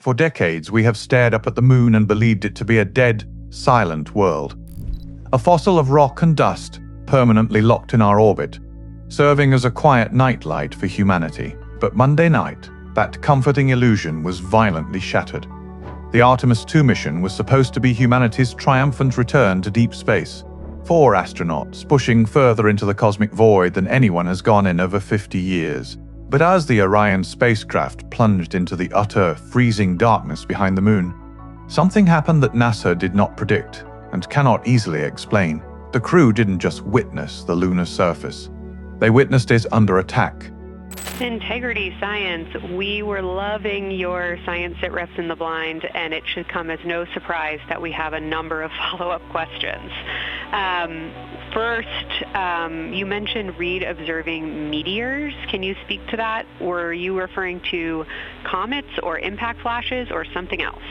For decades, we have stared up at the moon and believed it to be a dead, silent world. A fossil of rock and dust, permanently locked in our orbit, serving as a quiet nightlight for humanity. But Monday night, that comforting illusion was violently shattered. The Artemis 2 mission was supposed to be humanity's triumphant return to deep space. 4 astronauts pushing further into the cosmic void than anyone has gone in over 50 years. But as the Orion spacecraft plunged into the utter, freezing darkness behind the moon, something happened that NASA did not predict and cannot easily explain. The crew didn't just witness the lunar surface. They witnessed it under attack. Integrity Science, we were loving your Science Sit Reps in the Blind, and it should come as no surprise that we have a number of follow-up questions. First, you mentioned Reed observing meteors. Can you speak to that? Or are you referring to comets or impact flashes or something else?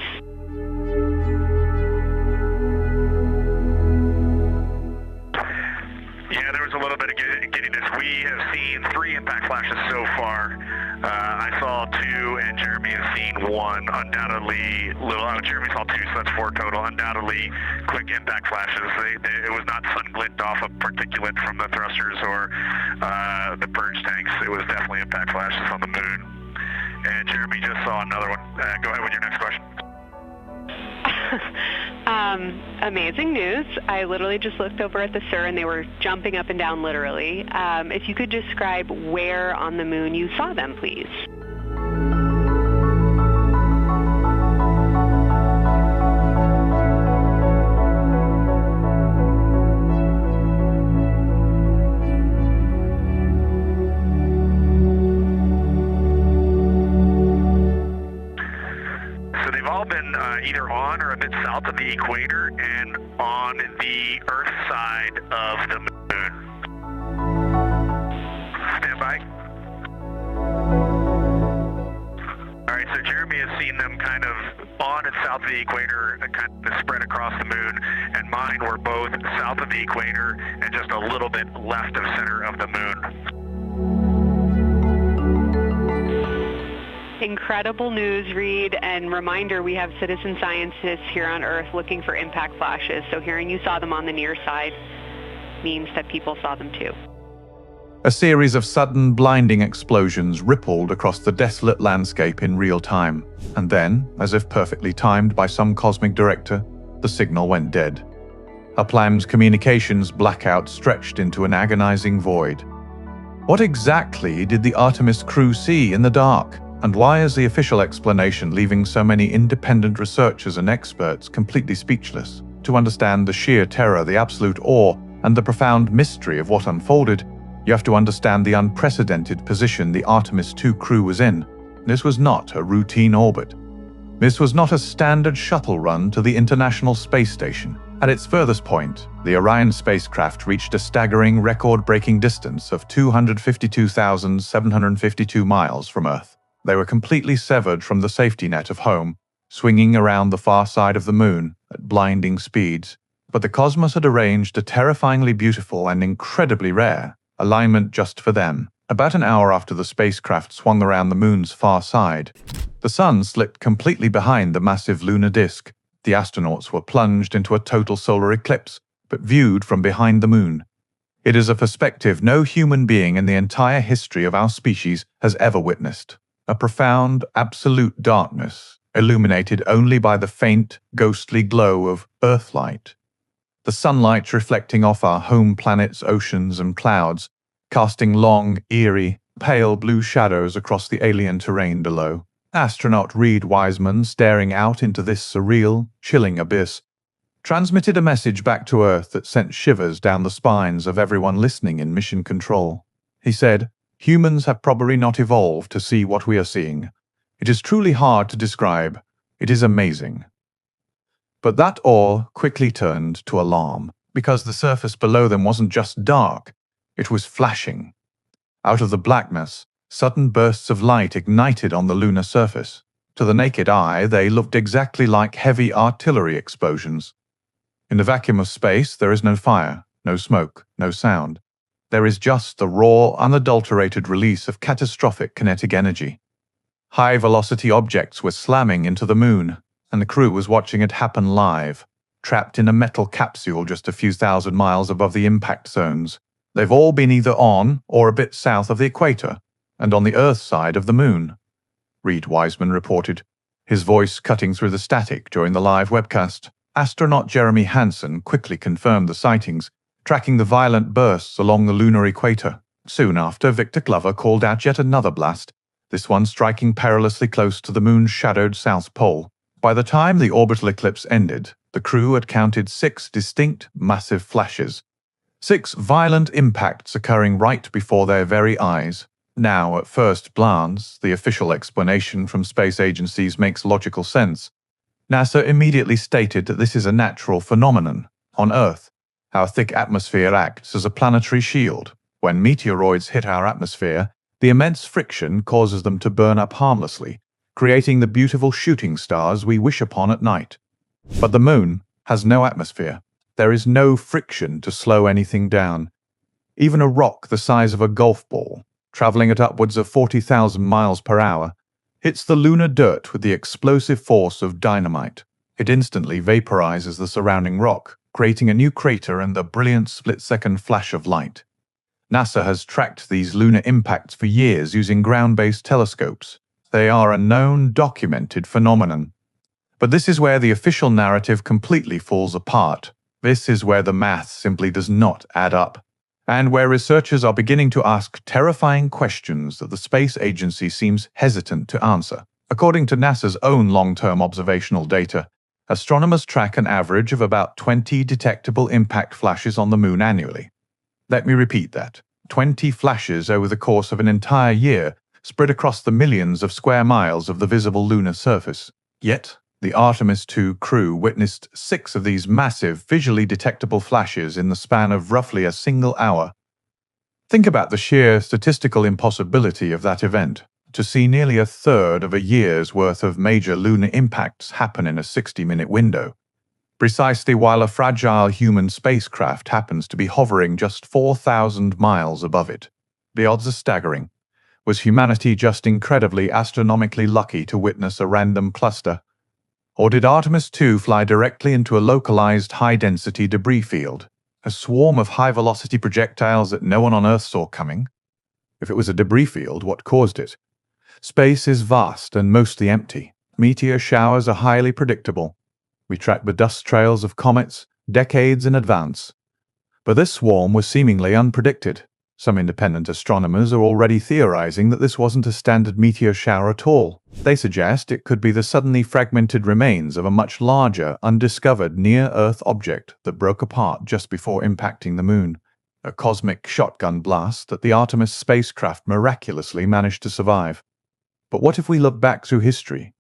Yeah, there was a little bit of giddiness. We have seen 3 impact flashes so far. I saw 2, and Jeremy has seen 1. Undoubtedly, Jeremy saw 2, so that's 4 total. Undoubtedly, quick impact flashes. It was not sun glint off of particulate from the thrusters or the purge tanks. It was definitely impact flashes on the moon. And Jeremy just saw another one. Go ahead with your next question. Amazing news. I literally just looked over at the SIR and they were jumping up and down literally. If you could describe where on the moon you saw them, please. Either on or a bit south of the equator and on the Earth side of the moon. Stand by. All right, so Jeremy has seen them kind of on and south of the equator, kind of spread across the moon, and mine were both south of the equator and just a little bit left of center of the moon. Incredible news, Reed, and reminder, we have citizen scientists here on Earth looking for impact flashes, so hearing you saw them on the near side means that people saw them too. A series of sudden, blinding explosions rippled across the desolate landscape in real time, and then, as if perfectly timed by some cosmic director, the signal went dead. A planned communications blackout stretched into an agonizing void. What exactly did the Artemis crew see in the dark? And why is the official explanation leaving so many independent researchers and experts completely speechless? To understand the sheer terror, the absolute awe, and the profound mystery of what unfolded, you have to understand the unprecedented position the Artemis 2 crew was in. This was not a routine orbit. This was not a standard shuttle run to the International Space Station. At its furthest point, the Orion spacecraft reached a staggering record-breaking distance of 252,752 miles from Earth. They were completely severed from the safety net of home, swinging around the far side of the moon at blinding speeds. But the cosmos had arranged a terrifyingly beautiful and incredibly rare alignment just for them. About an hour after the spacecraft swung around the moon's far side, the sun slipped completely behind the massive lunar disk. The astronauts were plunged into a total solar eclipse, but viewed from behind the moon. It is a perspective no human being in the entire history of our species has ever witnessed. A profound, absolute darkness, illuminated only by the faint, ghostly glow of Earthlight. The sunlight reflecting off our home planet's oceans and clouds, casting long, eerie, pale blue shadows across the alien terrain below. Astronaut Reed Wiseman, staring out into this surreal, chilling abyss, transmitted a message back to Earth that sent shivers down the spines of everyone listening in mission control. He said, "Humans have probably not evolved to see what we are seeing. It is truly hard to describe. It is amazing." But that awe quickly turned to alarm, because the surface below them wasn't just dark, it was flashing. Out of the blackness, sudden bursts of light ignited on the lunar surface. To the naked eye, they looked exactly like heavy artillery explosions. In the vacuum of space, there is no fire, no smoke, no sound. There is just the raw, unadulterated release of catastrophic kinetic energy. High-velocity objects were slamming into the moon, and the crew was watching it happen live, trapped in a metal capsule just a few thousand miles above the impact zones. They've all been either on or a bit south of the equator, and on the Earth side of the moon, Reed Wiseman reported, his voice cutting through the static during the live webcast. Astronaut Jeremy Hansen quickly confirmed the sightings, tracking the violent bursts along the lunar equator. Soon after, Victor Glover called out yet another blast, this one striking perilously close to the moon's shadowed south pole. By the time the orbital eclipse ended, the crew had counted 6 distinct, massive flashes. 6 violent impacts occurring right before their very eyes. Now, at first glance, the official explanation from space agencies makes logical sense. NASA immediately stated that this is a natural phenomenon. On Earth, our thick atmosphere acts as a planetary shield. When meteoroids hit our atmosphere, the immense friction causes them to burn up harmlessly, creating the beautiful shooting stars we wish upon at night. But the moon has no atmosphere. There is no friction to slow anything down. Even a rock the size of a golf ball, traveling at upwards of 40,000 miles per hour, hits the lunar dirt with the explosive force of dynamite. It instantly vaporizes the surrounding rock, creating a new crater and a brilliant split-second flash of light. NASA has tracked these lunar impacts for years using ground-based telescopes. They are a known, documented phenomenon. But this is where the official narrative completely falls apart. This is where the math simply does not add up, and where researchers are beginning to ask terrifying questions that the space agency seems hesitant to answer. According to NASA's own long-term observational data, astronomers track an average of about 20 detectable impact flashes on the moon annually. Let me repeat that. 20 flashes over the course of an entire year, spread across the millions of square miles of the visible lunar surface. Yet, the Artemis II crew witnessed 6 of these massive, visually detectable flashes in the span of roughly a single hour. Think about the sheer statistical impossibility of that event, to see nearly a third of a year's worth of major lunar impacts happen in a 60-minute window, precisely while a fragile human spacecraft happens to be hovering just 4,000 miles above it. The odds are staggering. Was humanity just incredibly astronomically lucky to witness a random cluster? Or did Artemis II fly directly into a localized high-density debris field, a swarm of high-velocity projectiles that no one on Earth saw coming? If it was a debris field, what caused it? Space is vast and mostly empty. Meteor showers are highly predictable. We track the dust trails of comets decades in advance. But this swarm was seemingly unpredicted. Some independent astronomers are already theorizing that this wasn't a standard meteor shower at all. They suggest it could be the suddenly fragmented remains of a much larger, undiscovered near-Earth object that broke apart just before impacting the moon. A cosmic shotgun blast that the Artemis spacecraft miraculously managed to survive. But what if we look back through history?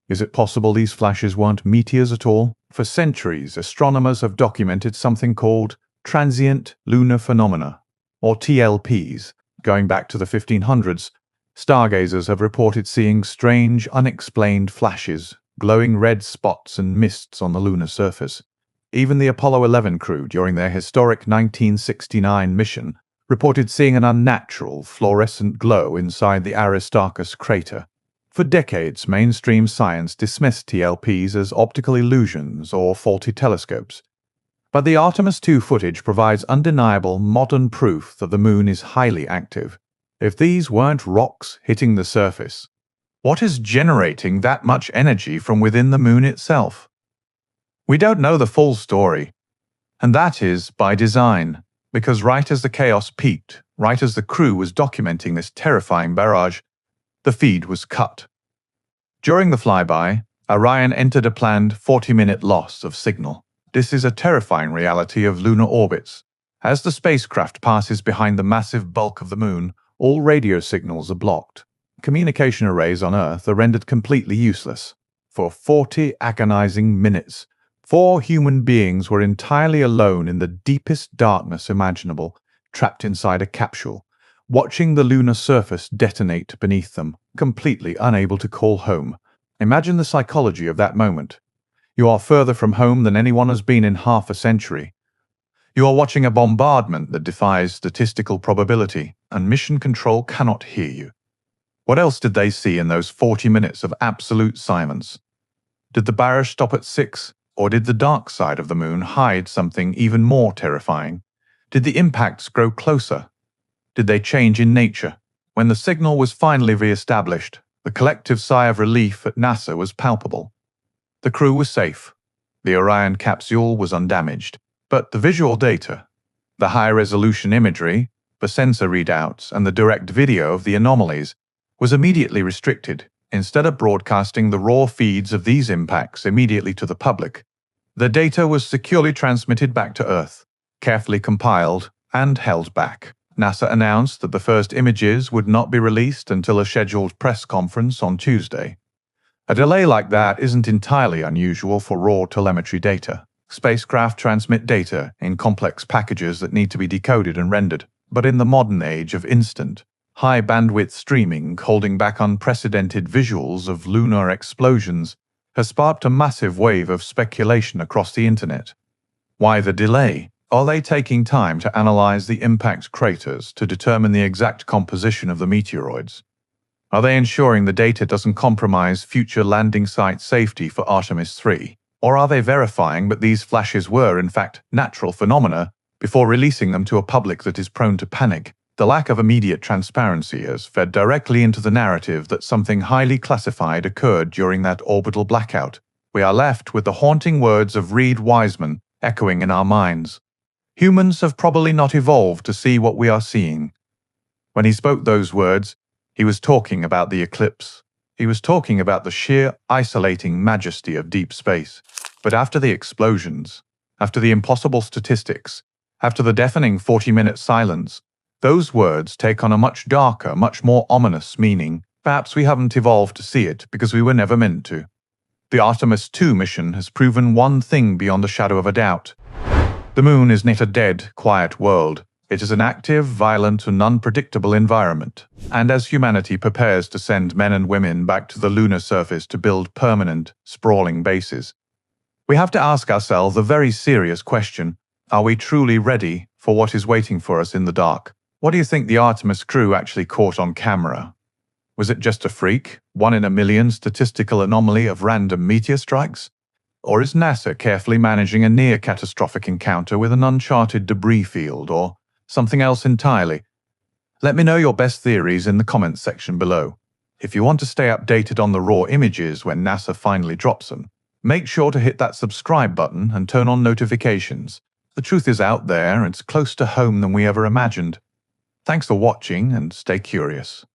Is it possible these flashes weren't meteors at all? For centuries, astronomers have documented something called transient lunar phenomena, or TLPs. Going back to the 1500s, stargazers have reported seeing strange, unexplained flashes, glowing red spots and mists on the lunar surface. Even the Apollo 11 crew, during their historic 1969 mission, reported seeing an unnatural, fluorescent glow inside the Aristarchus crater. For decades, mainstream science dismissed TLPs as optical illusions or faulty telescopes. But the Artemis II footage provides undeniable modern proof that the moon is highly active. If these weren't rocks hitting the surface, what is generating that much energy from within the moon itself? We don't know the full story, and that is by design, because right as the chaos peaked, right as the crew was documenting this terrifying barrage, the feed was cut. During the flyby, Orion entered a planned 40-minute loss of signal. This is a terrifying reality of lunar orbits. As the spacecraft passes behind the massive bulk of the moon, all radio signals are blocked. Communication arrays on Earth are rendered completely useless. For 40 agonizing minutes, 4 human beings were entirely alone in the deepest darkness imaginable, trapped inside a capsule, watching the lunar surface detonate beneath them, completely unable to call home. Imagine the psychology of that moment. You are further from home than anyone has been in half a century. You are watching a bombardment that defies statistical probability, and mission control cannot hear you. What else did they see in those 40 minutes of absolute silence? Did the barrage stop at 6, or did the dark side of the moon hide something even more terrifying? Did the impacts grow closer? Did they change in nature? When the signal was finally re-established, the collective sigh of relief at NASA was palpable. The crew was safe. The Orion capsule was undamaged. But the visual data, the high-resolution imagery, the sensor readouts, and the direct video of the anomalies was immediately restricted. Instead of broadcasting the raw feeds of these impacts immediately to the public, the data was securely transmitted back to Earth, carefully compiled and held back. NASA announced that the first images would not be released until a scheduled press conference on Tuesday. A delay like that isn't entirely unusual for raw telemetry data. Spacecraft transmit data in complex packages that need to be decoded and rendered, but in the modern age of instant, high-bandwidth streaming holding back unprecedented visuals of lunar explosions has sparked a massive wave of speculation across the internet. Why the delay? Are they taking time to analyze the impact craters to determine the exact composition of the meteoroids? Are they ensuring the data doesn't compromise future landing site safety for Artemis 3? Or are they verifying that these flashes were, in fact, natural phenomena before releasing them to a public that is prone to panic? The lack of immediate transparency has fed directly into the narrative that something highly classified occurred during that orbital blackout. We are left with the haunting words of Reed Wiseman echoing in our minds. Humans have probably not evolved to see what we are seeing. When he spoke those words, he was talking about the eclipse. He was talking about the sheer, isolating majesty of deep space. But after the explosions, after the impossible statistics, after the deafening 40-minute silence, those words take on a much darker, much more ominous meaning. Perhaps we haven't evolved to see it because we were never meant to. The Artemis 2 mission has proven one thing beyond a shadow of a doubt. The moon is not a dead, quiet world. It is an active, violent, and unpredictable environment. And as humanity prepares to send men and women back to the lunar surface to build permanent, sprawling bases, we have to ask ourselves a very serious question. Are we truly ready for what is waiting for us in the dark? What do you think the Artemis crew actually caught on camera? Was it just a freak, 1 in a million statistical anomaly of random meteor strikes? Or is NASA carefully managing a near-catastrophic encounter with an uncharted debris field, or something else entirely? Let me know your best theories in the comments section below. If you want to stay updated on the raw images when NASA finally drops them, make sure to hit that subscribe button and turn on notifications. The truth is out there, it's close to home than we ever imagined. Thanks for watching and stay curious.